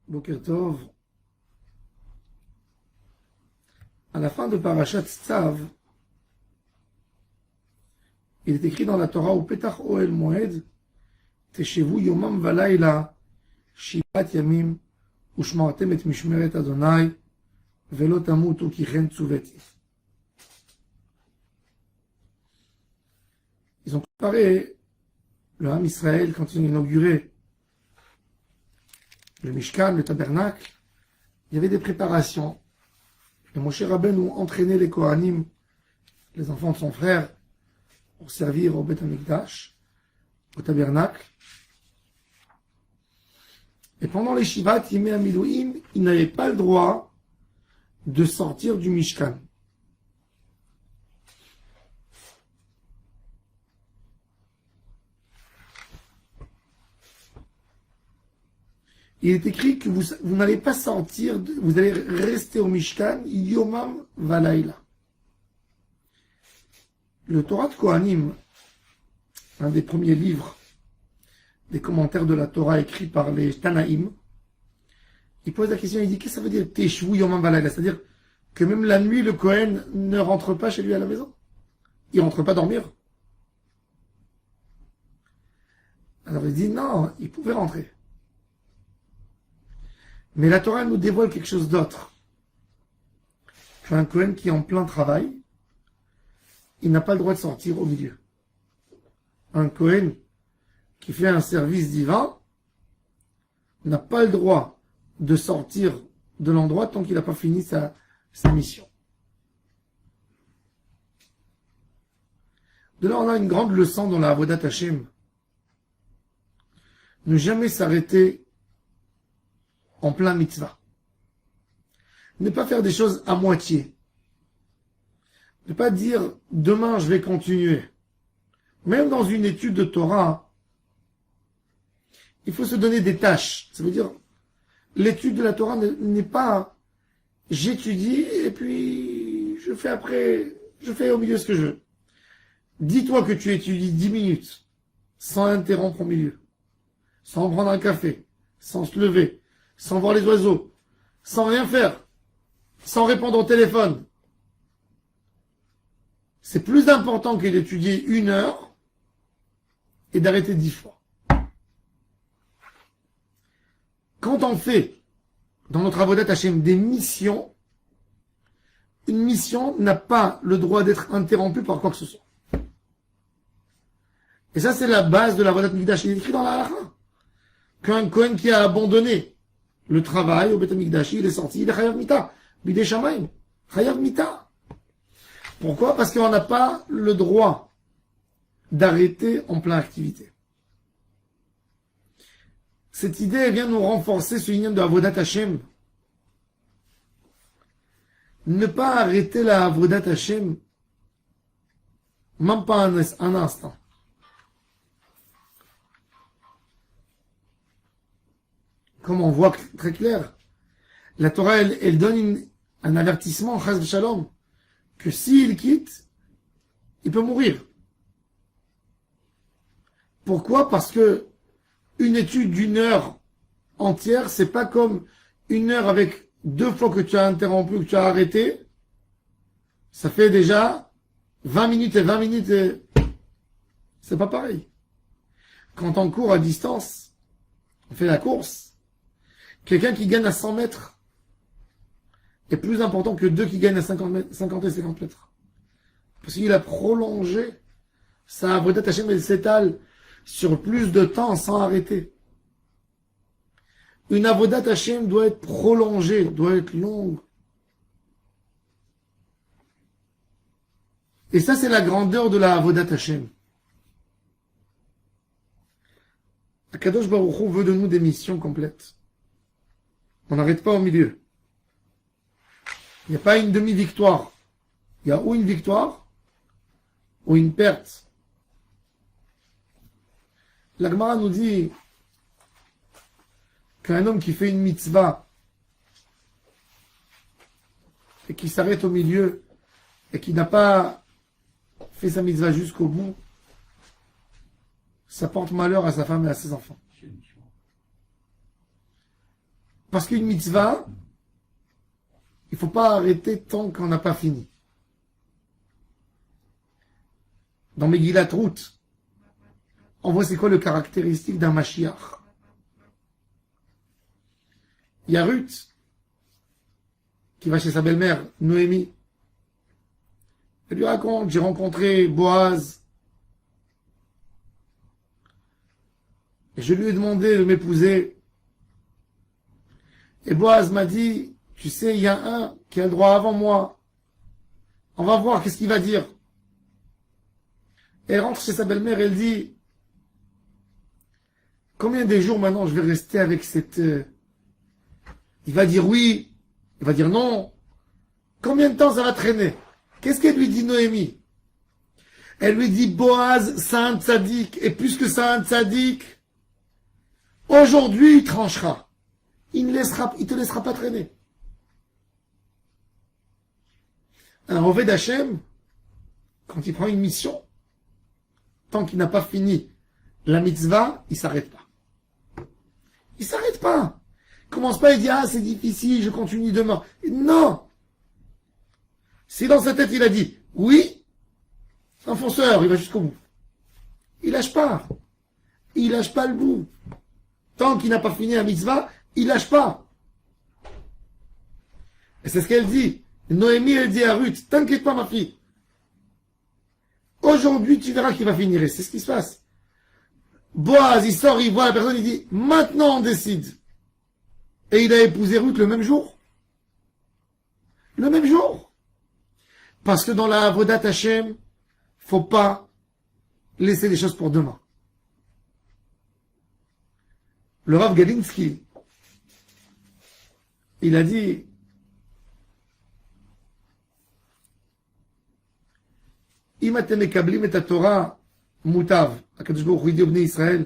Boker Tov. À la fin de Parashat Tzav, il est écrit dans la Torah au Petach Oel Moed, Teshevu Yomam Valayla, Shivat Yamim, Ushmartem et Mishmeret Adonai, Velo Tamutu Kichen Tzuveti. Ils ont préparé le Ham Israël quand ils ont inauguré le Mishkan, le tabernacle. Il y avait des préparations. Et Moshe Rabbeinu entraînait les Kohanim, les enfants de son frère, pour servir au Beth Amikdash, au tabernacle. Et pendant les Shivat, Yimei HaMiluim, ils n'avaient pas le droit de sortir du Mishkan. Il est écrit que vous n'allez pas sortir, vous allez rester au Mishkan, Yomam Valayla. Le Torah de Kohanim, un des premiers livres, des commentaires de la Torah écrits par les Tanaïm, il pose la question, il dit, qu'est-ce que ça veut dire Teshvu Yomam Valayla? C'est-à-dire que même la nuit, le Kohen ne rentre pas chez lui à la maison. Il rentre pas dormir. Alors il dit, non, il pouvait rentrer. Mais la Torah nous dévoile quelque chose d'autre. Un Kohen qui est en plein travail, il n'a pas le droit de sortir au milieu. Un Kohen qui fait un service divin n'a pas le droit de sortir de l'endroit tant qu'il n'a pas fini sa mission. De là, on a une grande leçon dans la Avodat Hashem. Ne jamais s'arrêter en plein mitzvah. Ne pas faire des choses à moitié. Ne pas dire demain je vais continuer. Même dans une étude de Torah, il faut se donner des tâches. Ça veut dire l'étude de la Torah n'est pas j'étudie et puis je fais au milieu ce que je veux. Dis-toi que tu étudies 10 minutes sans interrompre au milieu, sans prendre un café, sans se lever, sans voir les oiseaux, sans rien faire, sans répondre au téléphone. C'est plus important que d'étudier 1 heure et d'arrêter 10 fois. Quand on fait dans notre Avodat Hashem des missions, une mission n'a pas le droit d'être interrompue par quoi que ce soit. Et ça, c'est la base de la Avodat Mikdash. Il est écrit dans la Halakha qu'un Kohen qui a abandonné le travail au Beth Amikdash, il est sorti, il est Chayav Mita, Bidei Shamayim, Chayav Mita. Pourquoi? Parce qu'on n'a pas le droit d'arrêter en pleine activité. Cette idée vient nous renforcer ce lien de Avodat Hashem. Ne pas arrêter la Avodat Hashem, même pas un instant. Comme on voit très clair, la Torah, elle donne un avertissement, chas v'shalom, que s'il quitte, il peut mourir. Pourquoi? Parce que une étude d'1 heure entière, c'est pas comme 1 heure avec 2 fois que tu as interrompu, que tu as arrêté. Ça fait déjà 20 minutes et 20 minutes et c'est pas pareil. Quand on court à distance, on fait la course. Quelqu'un qui gagne à 100 mètres est plus important que 2 qui gagnent à 50 et 50 mètres. Parce qu'il a prolongé sa Avodat Hashem, elle s'étale sur plus de temps sans arrêter. Une Avodat Hashem doit être prolongée, doit être longue. Et ça, c'est la grandeur de la Avodat Hashem. Akadosh Baruch Hu veut de nous des missions complètes. On n'arrête pas au milieu. Il n'y a pas une demi-victoire. Il y a ou une victoire, ou une perte. La Gemara nous dit qu'un homme qui fait une mitzvah et qui s'arrête au milieu et qui n'a pas fait sa mitzvah jusqu'au bout, ça porte malheur à sa femme et à ses enfants. Parce qu'une mitzvah, il ne faut pas arrêter tant qu'on n'a pas fini. Dans Megillat Ruth, on voit c'est quoi le caractéristique d'un Mashiach. Il y a Ruth qui va chez sa belle-mère, Noémie. Elle lui raconte, j'ai rencontré Boaz. Et je lui ai demandé de m'épouser. Et Boaz m'a dit, tu sais, il y a un qui a le droit avant moi. On va voir qu'est-ce qu'il va dire. Elle rentre chez sa belle-mère, elle dit, combien de jours maintenant je vais rester avec cette... Il va dire oui, il va dire non. Combien de temps ça va traîner? Qu'est-ce qu'elle lui dit Noémie? Elle lui dit Boaz, c'est un tzaddik, et puisque c'est un tzaddik, aujourd'hui il tranchera. Il te laissera pas traîner. Un Oved Hashem, quand il prend une mission, tant qu'il n'a pas fini la mitzvah, il s'arrête pas. Il s'arrête pas. Il commence pas et dit, ah, c'est difficile, je continue demain. Non. Si dans sa tête il a dit, oui, c'est un fonceur, il va jusqu'au bout. Il lâche pas. Il lâche pas le bout. Tant qu'il n'a pas fini la mitzvah, il lâche pas. Et c'est ce qu'elle dit. Noémie, elle dit à Ruth, t'inquiète pas ma fille. Aujourd'hui, tu verras qu'il va finir. Et c'est ce qui se passe. Boaz, il sort, il voit la personne, il dit, maintenant on décide. Et il a épousé Ruth le même jour. Le même jour. Parce que dans la Avodat Hashem, faut pas laisser les choses pour demain. Le Rav Galinsky, il a dit, אם אתם מקבלים את התורה מוטב, הקדוש ברוך הוא הודיע בני ישראל,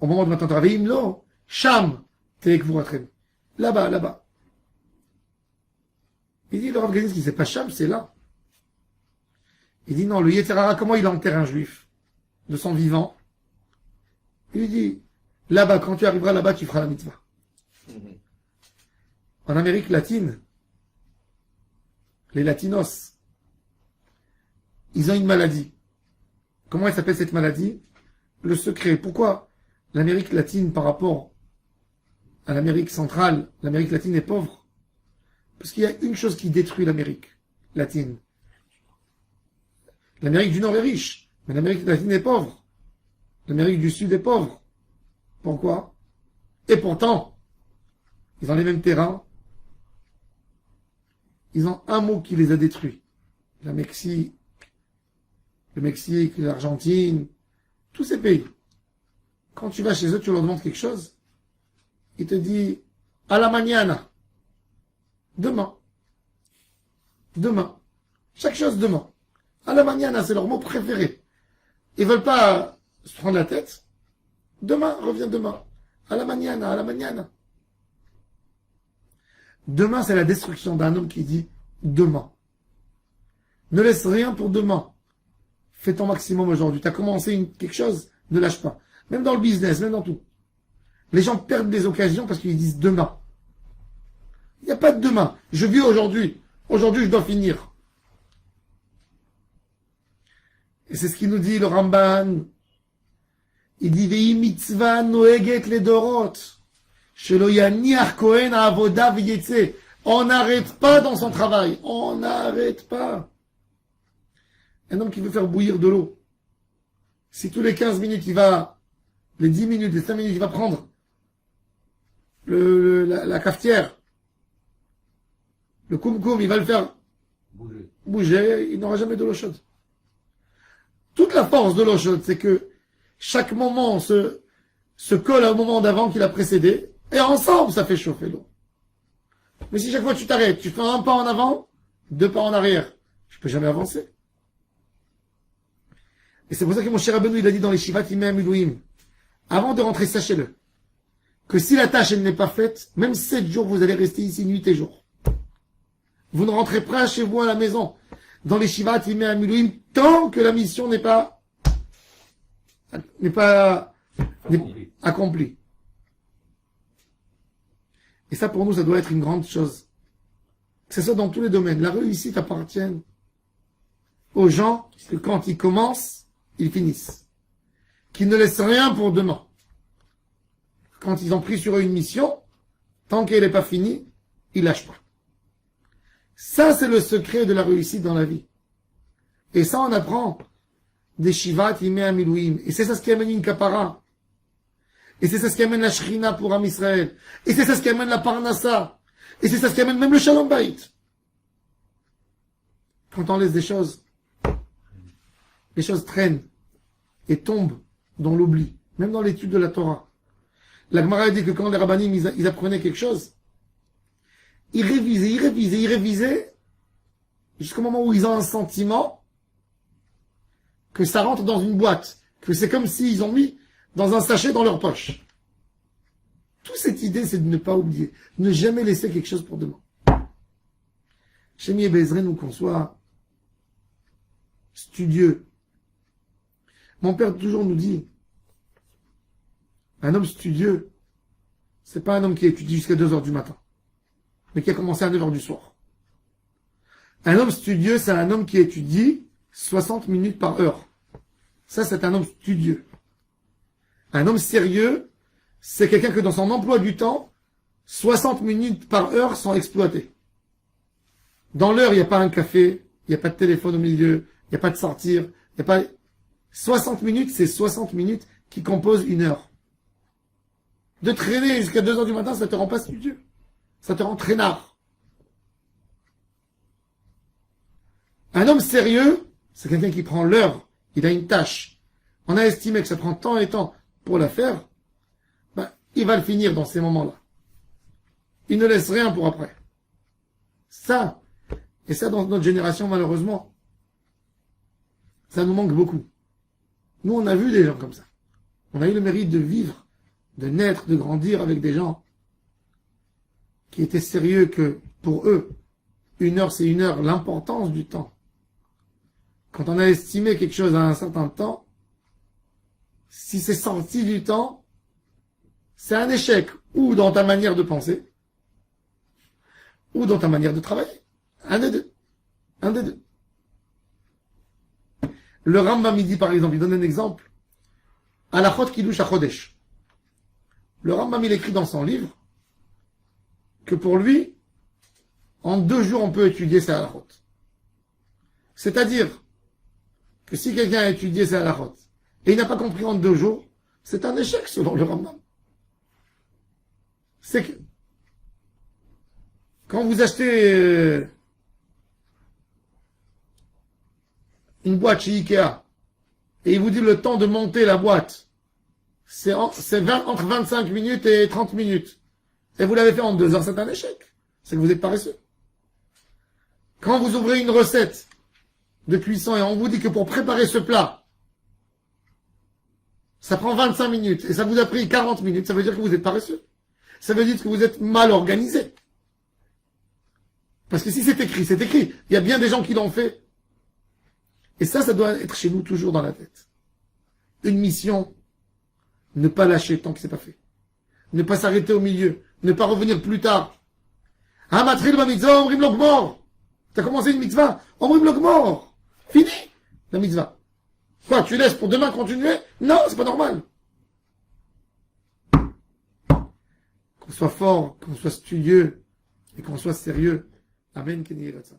au moment de מתן תורה, ואם לא, שם תהיה קבורתכם. Là-bas, là-bas. Il dit, le Rav Galinsky, c'est pas Cham, c'est là. Il dit, non, le Yetzer Hara, comment il enterre un juif de son vivant? Il lui dit, là-bas, quand tu arriveras là-bas, tu feras la mitzvah. En Amérique latine, les latinos, ils ont une maladie. Comment elle s'appelle cette maladie? Le secret. Pourquoi l'Amérique latine par rapport à l'Amérique centrale, l'Amérique latine est pauvre? Parce qu'il y a une chose qui détruit l'Amérique latine. L'Amérique du Nord est riche, mais l'Amérique latine est pauvre. L'Amérique du Sud est pauvre. Pourquoi? Et pourtant, ils ont les mêmes terrains. Ils ont un mot qui les a détruits. Le Mexique, l'Argentine, tous ces pays. Quand tu vas chez eux, tu leur demandes quelque chose, il te dit, à la mañana. Demain. Demain. Chaque chose demain. À la mañana, c'est leur mot préféré. Ils veulent pas se prendre la tête. Demain, reviens demain. À la mañana, à la mañana. Demain, c'est la destruction d'un homme qui dit demain. Ne laisse rien pour demain. Fais ton maximum aujourd'hui. Tu as commencé quelque chose, ne lâche pas. Même dans le business, même dans tout. Les gens perdent des occasions parce qu'ils disent demain. Il n'y a pas de demain. Je vis aujourd'hui. Aujourd'hui, je dois finir. Et c'est ce qu'il nous dit le Ramban. Il dit Vehi mitzvah noeget ledorot. Shelo yaniach kohen ha'avoda v'yetze. On n'arrête pas dans son travail. On n'arrête pas. Un homme qui veut faire bouillir de l'eau. Si tous les 15 minutes, les 10 minutes, les 5 minutes, il va prendre la cafetière, le koum-koum, il va le faire bouger, il n'aura jamais de l'eau chaude. Toute la force de l'eau chaude, c'est que chaque moment se colle au moment d'avant qui l'a précédé, et ensemble, ça fait chauffer l'eau. Mais si chaque fois tu t'arrêtes, tu fais un pas en avant, 2 pas en arrière, tu peux jamais avancer. Et c'est pour ça que mon cher Rabbeinu, il a dit dans les Shivat Yimei HaMiluim, avant de rentrer, sachez-le, que si la tâche, elle n'est pas faite, même 7 jours, vous allez rester ici nuit et jour. Vous ne rentrez pas chez vous à la maison, dans les Shivat Yimei HaMiluim, tant que la mission n'est pas accomplie. Et ça, pour nous, ça doit être une grande chose. C'est ça dans tous les domaines. La réussite appartient aux gens que quand ils commencent, ils finissent. Qui ne laissent rien pour demain. Quand ils ont pris sur eux une mission, tant qu'elle n'est pas finie, ils lâchent pas. Ça, c'est le secret de la réussite dans la vie. Et ça, on apprend des Shivat, Yimei Amilouim. Et c'est ça ce qui amène une kapara. Et c'est ça ce qui amène la Shrina pour Am Israël. Et c'est ça ce qui amène la Parnassa. Et c'est ça ce qui amène même le Shalom Bayit. Quand on laisse des choses, les choses traînent et tombent dans l'oubli. Même dans l'étude de la Torah. La Gemara dit que quand les rabbanim, ils apprenaient quelque chose, ils révisaient, jusqu'au moment où ils ont un sentiment que ça rentre dans une boîte, que c'est comme s'ils ont mis dans un sachet dans leur poche. Toute cette idée, c'est de ne pas oublier, ne jamais laisser quelque chose pour demain. Shemi et Bezré nous qu'on soit studieux. Mon père toujours nous dit, un homme studieux, c'est pas un homme qui étudie jusqu'à 2 heures du matin, mais qui a commencé à 9 heures du soir. Un homme studieux, c'est un homme qui étudie 60 minutes par heure. Ça, c'est un homme studieux. Un homme sérieux, c'est quelqu'un que dans son emploi du temps, 60 minutes par heure sont exploitées. Dans l'heure, il n'y a pas un café, il n'y a pas de téléphone au milieu, il n'y a pas de sortir, il n'y a pas... 60 minutes, c'est 60 minutes qui composent une heure. De traîner jusqu'à 2 heures du matin, ça te rend pas studieux. Ça te rend traînard. Un homme sérieux, c'est quelqu'un qui prend l'heure. Il a une tâche. On a estimé que ça prend tant et tant pour la faire. Ben, il va le finir dans ces moments-là. Il ne laisse rien pour après. Ça, et ça dans notre génération, malheureusement, ça nous manque beaucoup. Nous, on a vu des gens comme ça. On a eu le mérite de vivre, de naître, de grandir avec des gens qui étaient sérieux que, pour eux, 1 heure, c'est 1 heure, l'importance du temps. Quand on a estimé quelque chose à un certain temps, si c'est sorti du temps, c'est un échec, ou dans ta manière de penser, ou dans ta manière de travailler. Un des deux. Un des deux. Le Rambam, il dit par exemple, il donne un exemple, Halachot Kiddush HaChodesh. Le Rambam, il écrit dans son livre que pour lui, en 2 jours, on peut étudier ses halachot. C'est-à-dire que si quelqu'un a étudié ses halachot et il n'a pas compris en 2 jours, c'est un échec selon le Rambam. C'est que quand vous achetez une boîte chez Ikea et il vous dit le temps de monter la boîte, c'est entre 25 minutes et 30 minutes. Et vous l'avez fait en 2 heures, c'est un échec. C'est que vous êtes paresseux. Quand vous ouvrez une recette de cuisson et on vous dit que pour préparer ce plat, ça prend 25 minutes et ça vous a pris 40 minutes, ça veut dire que vous êtes paresseux. Ça veut dire que vous êtes mal organisé. Parce que si c'est écrit, c'est écrit. Il y a bien des gens qui l'ont fait. Et ça doit être chez nous toujours dans la tête. Une mission, ne pas lâcher tant que c'est pas fait. Ne pas s'arrêter au milieu. Ne pas revenir plus tard. Ah, matril ma mitzvah, omrim lo gmor. T'as commencé une mitzvah, omrim lo gmor. Fini la mitzvah. Quoi, tu laisses pour demain continuer? Non, c'est pas normal. Qu'on soit fort, qu'on soit studieux et qu'on soit sérieux. Amen, Kenny Ratza.